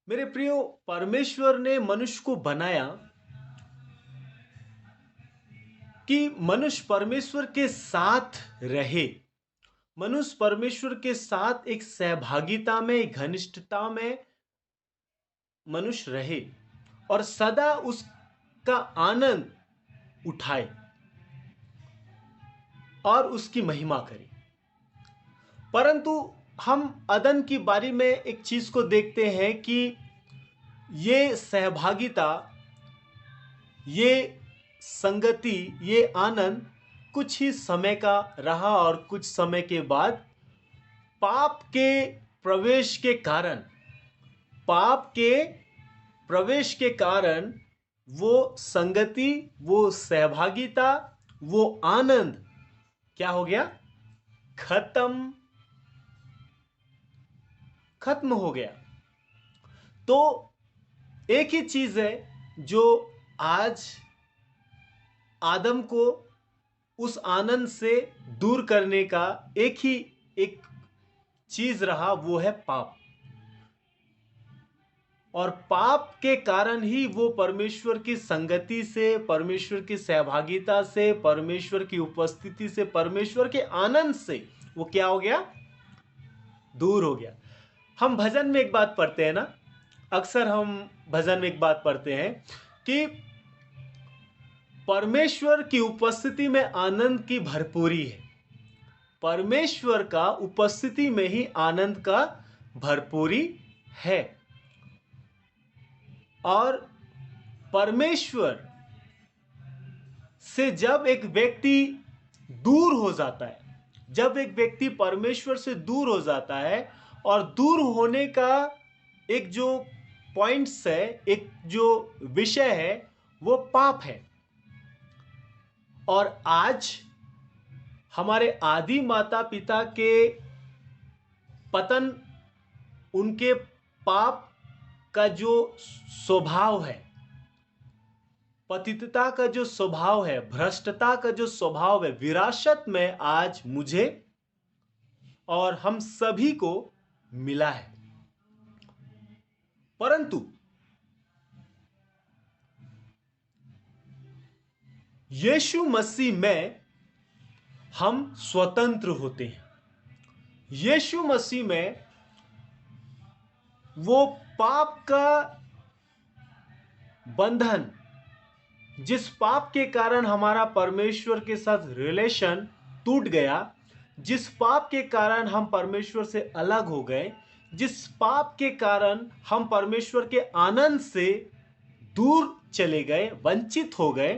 मेरे प्रियो, परमेश्वर ने मनुष्य को बनाया कि मनुष्य परमेश्वर के साथ रहे। मनुष्य परमेश्वर के साथ एक सहभागिता में, एक घनिष्ठता में मनुष्य रहे और सदा उसका आनंद उठाए और उसकी महिमा करे। परंतु हम अदन की बारी में एक चीज को देखते हैं कि ये सहभागिता, ये संगति, ये आनंद कुछ ही समय का रहा और कुछ समय के बाद पाप के प्रवेश के कारण पाप के प्रवेश के कारण वो संगति, वो सहभागिता, वो आनंद क्या हो गया? खत्म खत्म हो गया। तो एक ही चीज है जो आज आदम को उस आनंद से दूर करने का एक चीज रहा, वो है पाप। और पाप के कारण ही वो परमेश्वर की संगति से, परमेश्वर की सहभागिता से, परमेश्वर की उपस्थिति से, परमेश्वर के आनंद से वो क्या हो गया? दूर हो गया। हम भजन में एक बात पढ़ते हैं ना, अक्सर हम भजन में एक बात पढ़ते हैं कि परमेश्वर की उपस्थिति में आनंद की भरपूरी है। परमेश्वर का उपस्थिति में ही आनंद का भरपूरी है। और परमेश्वर से जब एक व्यक्ति दूर हो जाता है, जब एक व्यक्ति परमेश्वर से दूर हो जाता है, और दूर होने का एक जो पॉइंट्स है, एक जो विषय है, वो पाप है। और आज हमारे आदि माता पिता के पतन, उनके पाप का जो स्वभाव है, पतितता का जो स्वभाव है, भ्रष्टता का जो स्वभाव है, विरासत में आज मुझे और हम सभी को मिला है। परंतु यीशु मसीह में हम स्वतंत्र होते हैं। यीशु मसीह में वो पाप का बंधन, जिस पाप के कारण हमारा परमेश्वर के साथ रिलेशन टूट गया, जिस पाप के कारण हम परमेश्वर से अलग हो गए, जिस पाप के कारण हम परमेश्वर के आनंद से दूर चले गए, वंचित हो गए,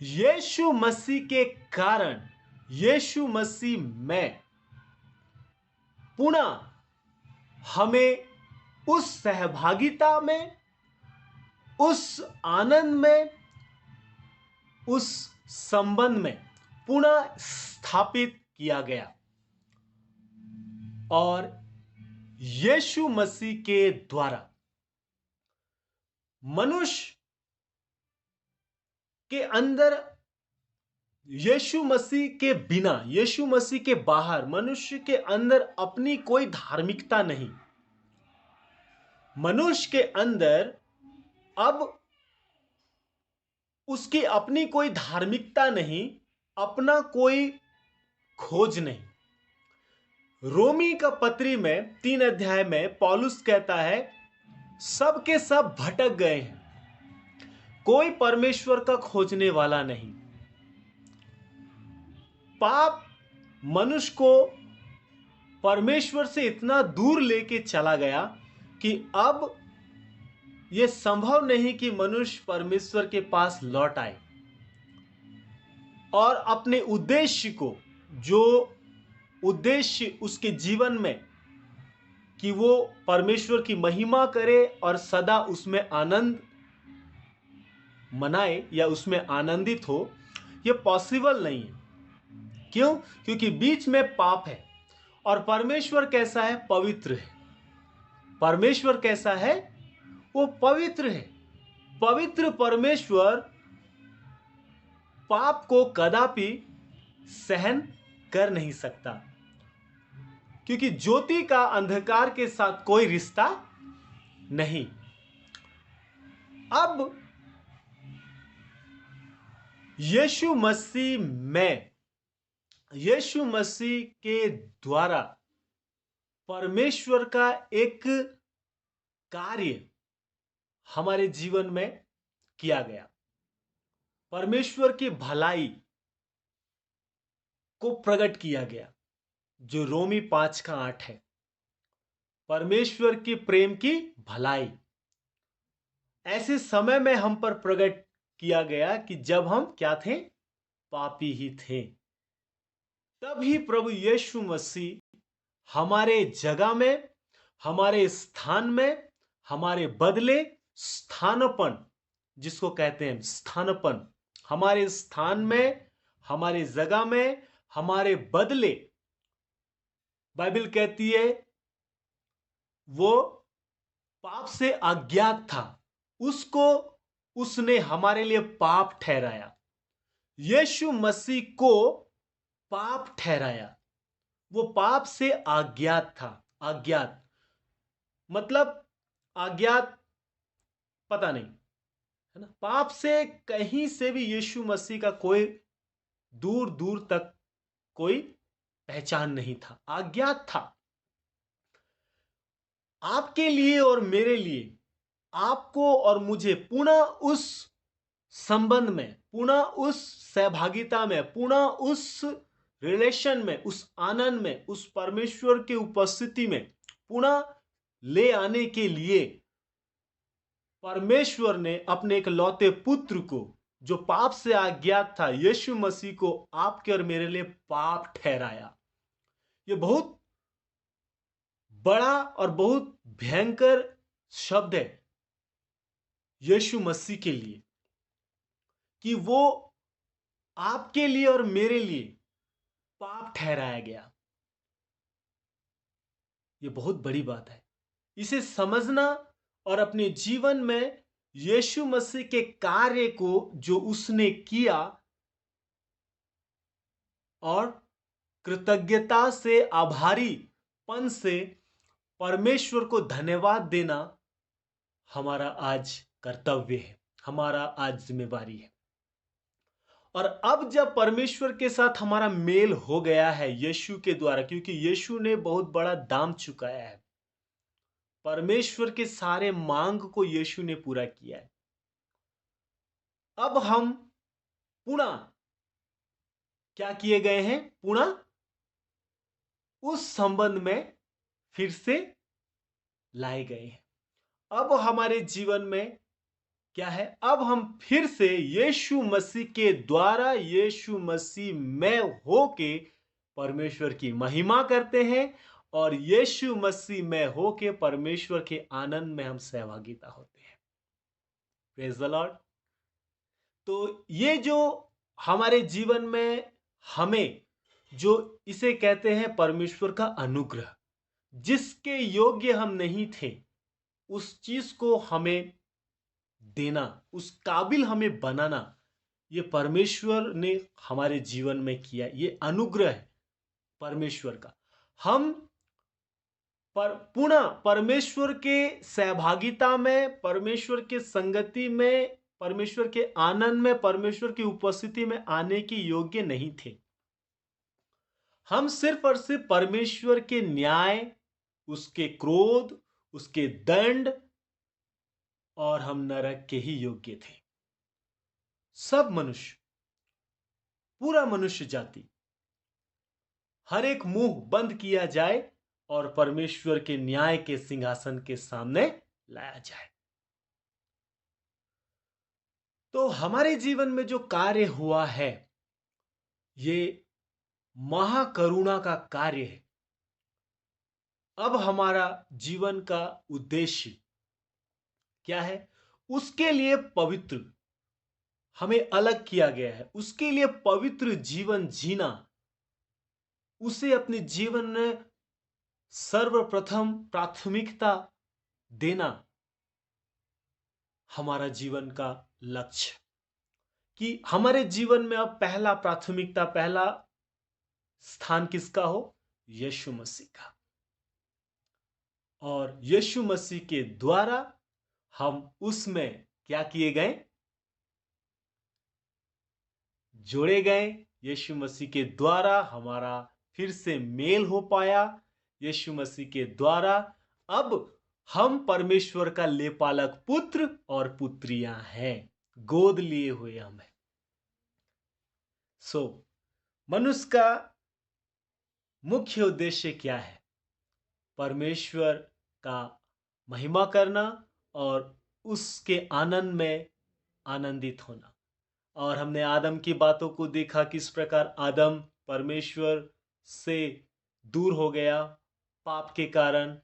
यीशु मसीह के कारण, यीशु मसीह में पुनः हमें उस सहभागिता में, उस आनंद में, उस संबंध में पुनः स्थापित किया गया। और यीशु मसीह के द्वारा मनुष्य के अंदर, यीशु मसीह के बिना, यीशु मसीह के बाहर मनुष्य के अंदर अपनी कोई धार्मिकता नहीं। मनुष्य के अंदर अब उसकी अपनी कोई धार्मिकता नहीं, अपना कोई खोज नहीं। रोमी का पत्री में 3 अध्याय में पौलुस कहता है, सब के सब भटक गए हैं, कोई परमेश्वर का खोजने वाला नहीं। पाप मनुष्य को परमेश्वर से इतना दूर लेके चला गया कि अब यह संभव नहीं कि मनुष्य परमेश्वर के पास लौट आए और अपने उद्देश्य को, जो उद्देश्य उसके जीवन में कि वो परमेश्वर की महिमा करे और सदा उसमें आनंद मनाए या उसमें आनंदित हो, यह पॉसिबल नहीं है। क्यों? क्योंकि बीच में पाप है। और परमेश्वर कैसा है? पवित्र है। परमेश्वर कैसा है? वो पवित्र है। पवित्र परमेश्वर पाप को कदापि सहन कर नहीं सकता, क्योंकि ज्योति का अंधकार के साथ कोई रिश्ता नहीं। अब यीशु मसीह के द्वारा परमेश्वर का एक कार्य हमारे जीवन में किया गया। परमेश्वर की भलाई को प्रकट किया गया, जो रोमी 5:8 है। परमेश्वर की प्रेम की भलाई ऐसे समय में हम पर प्रकट किया गया कि जब हम क्या थे? पापी ही थे। तभी प्रभु यीशु मसीह हमारे जगह में, हमारे स्थान में, हमारे बदले स्थानपन, जिसको कहते हैं स्थानपन, हमारे स्थान में, हमारे जगह में, हमारे बदले, बाइबल कहती है वो पाप से अज्ञात था, उसको उसने हमारे लिए पाप ठहराया। यीशु मसीह को पाप ठहराया। वो पाप से अज्ञात था। अज्ञात मतलब अज्ञात, पता नहीं, है ना? पाप से कहीं से भी यीशु मसीह का कोई दूर दूर तक कोई पहचान नहीं था, अज्ञात था। आपके लिए और मेरे लिए, आपको और मुझे पुनः उस संबंध में, पुनः उस सहभागिता में, पुनः उस रिलेशन में, उस आनंद में, उस परमेश्वर के उपस्थिति में पुनः ले आने के लिए परमेश्वर ने अपने एक लौते पुत्र को, जो पाप से अज्ञात था, यीशु मसीह को आपके और मेरे लिए पाप ठहराया। यह बहुत बड़ा और बहुत भयंकर शब्द है यीशु मसीह के लिए, कि वो आपके लिए और मेरे लिए पाप ठहराया गया। यह बहुत बड़ी बात है। इसे समझना और अपने जीवन में यीशु मसीह के कार्य को, जो उसने किया, और कृतज्ञता से, आभारीपन से परमेश्वर को धन्यवाद देना हमारा आज कर्तव्य है, हमारा आज जिम्मेवारी है। और अब जब परमेश्वर के साथ हमारा मेल हो गया है यीशु के द्वारा, क्योंकि यीशु ने बहुत बड़ा दाम चुकाया है, परमेश्वर के सारे मांग को यीशु ने पूरा किया है। अब हम पुनः क्या किए गए हैं? पुनः उस संबंध में फिर से लाए गए हैं। अब हमारे जीवन में क्या है? अब हम फिर से यीशु मसीह के द्वारा, यीशु मसीह में होके परमेश्वर की महिमा करते हैं, और यीशु मसीह में होके परमेश्वर के आनंद में हम सहभागिता होते हैं। Praise the Lord. तो ये जो हमारे जीवन में हमें, जो इसे कहते हैं परमेश्वर का अनुग्रह, जिसके योग्य हम नहीं थे, उस चीज को हमें देना, उस काबिल हमें बनाना, ये परमेश्वर ने हमारे जीवन में किया। ये अनुग्रह है परमेश्वर का। हम पुनः परमेश्वर के सहभागिता में, परमेश्वर के संगति में, परमेश्वर के आनंद में, परमेश्वर की उपस्थिति में आने के योग्य नहीं थे। हम सिर्फ और सिर्फ परमेश्वर के न्याय, उसके क्रोध, उसके दंड, और हम नरक के ही योग्य थे। सब मनुष्य, पूरा मनुष्य जाति, हर एक मुंह बंद किया जाए और परमेश्वर के न्याय के सिंहासन के सामने लाया जाए। तो हमारे जीवन में जो कार्य हुआ है, ये महाकरुणा का कार्य है। अब हमारा जीवन का उद्देश्य क्या है? उसके लिए पवित्र, हमें अलग किया गया है, उसके लिए पवित्र जीवन जीना, उसे अपने जीवन में सर्वप्रथम प्राथमिकता देना हमारा जीवन का लक्ष्य। कि हमारे जीवन में अब पहला प्राथमिकता, पहला स्थान किसका हो? यीशु मसीह का। और यीशु मसीह के द्वारा हम उसमें क्या किए गए? जोड़े गए। यीशु मसीह के द्वारा हमारा फिर से मेल हो पाया। यीशु मसीह के द्वारा अब हम परमेश्वर का लेपालक पुत्र और पुत्रियां हैं, गोद लिए हुए हम हैं। मनुष्य का मुख्य उद्देश्य क्या है? परमेश्वर का महिमा करना और उसके आनंद में आनंदित होना। और हमने आदम की बातों को देखा, किस प्रकार आदम परमेश्वर से दूर हो गया पाप के कारण,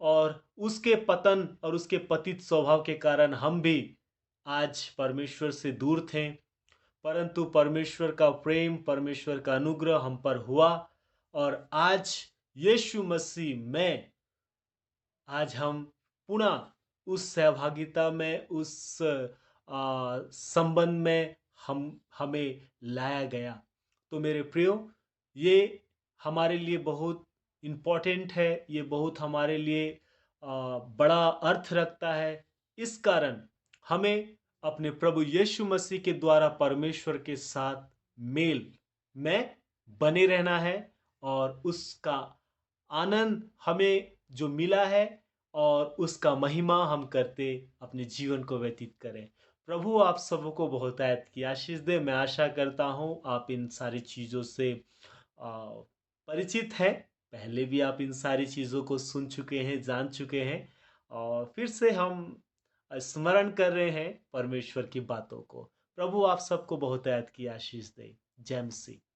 और उसके पतन और उसके पतित स्वभाव के कारण हम भी आज परमेश्वर से दूर थे। परंतु परमेश्वर का प्रेम, परमेश्वर का अनुग्रह हम पर हुआ, और आज यीशु मसीह में आज हम पुनः उस सहभागिता में, उस संबंध में हमें लाया गया। तो मेरे प्रियो, ये हमारे लिए बहुत इम्पोर्टेंट है, ये बहुत हमारे लिए बड़ा अर्थ रखता है। इस कारण हमें अपने प्रभु यीशु मसीह के द्वारा परमेश्वर के साथ मेल में बने रहना है, और उसका आनंद हमें जो मिला है और उसका महिमा हम करते अपने जीवन को व्यतीत करें। प्रभु आप सबको बहुतायत की आशीष दे। मैं आशा करता हूँ आप इन सारी चीज़ों से परिचित हैं। पहले भी आप इन सारी चीज़ों को सुन चुके हैं, जान चुके हैं, और फिर से हम स्मरण कर रहे हैं परमेश्वर की बातों को। प्रभु आप सबको बहुतायत की आशीष दे। जय मसीह।